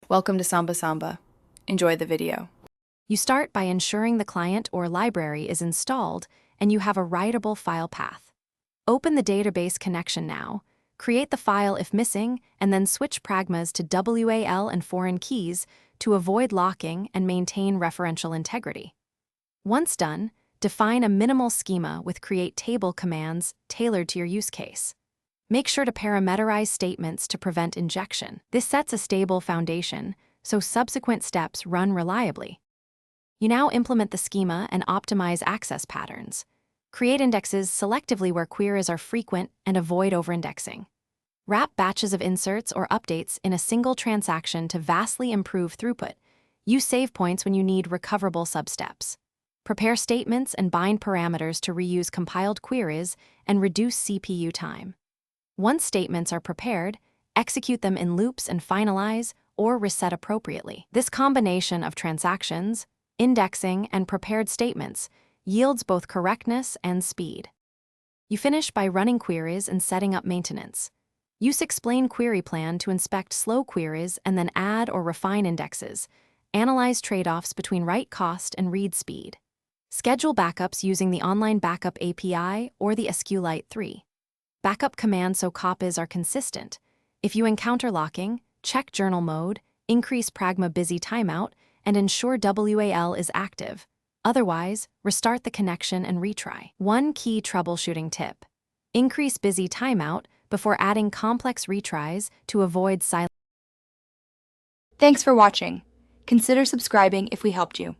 Welcome to Samba Samba. Enjoy the video. You start by ensuring the client or library is installed and you have a writable file path. Open the database connection now, create the file if missing, and then switch pragmas to WAL and foreign keys to avoid locking and maintain referential integrity. Once done, define a minimal schema with create table commands tailored to your use case. Make sure to parameterize statements to prevent injection. This sets a stable foundation, so subsequent steps run reliably. You now implement the schema and optimize access patterns. Create indexes selectively where queries are frequent and avoid overindexing. Wrap batches of inserts or updates in a single transaction to vastly improve throughput. Use save points when you need recoverable substeps. Prepare statements and bind parameters to reuse compiled queries and reduce CPU time. Once statements are prepared, execute them in loops and finalize or reset appropriately. This combination of transactions, indexing, and prepared statements yields both correctness and speed. You finish by running queries and setting up maintenance. Use Explain Query Plan to inspect slow queries and then add or refine indexes. Analyze trade-offs between write cost and read speed. Schedule backups using the Online Backup API or the Sqlite 3. Backup commands so copies are consistent. If you encounter locking, check journal mode, increase Pragma busy timeout, and ensure WAL is active. Otherwise, restart the connection and retry. One key troubleshooting tip: increase busy timeout before adding complex retries to avoid silence. Thanks for watching. Consider subscribing if we helped you.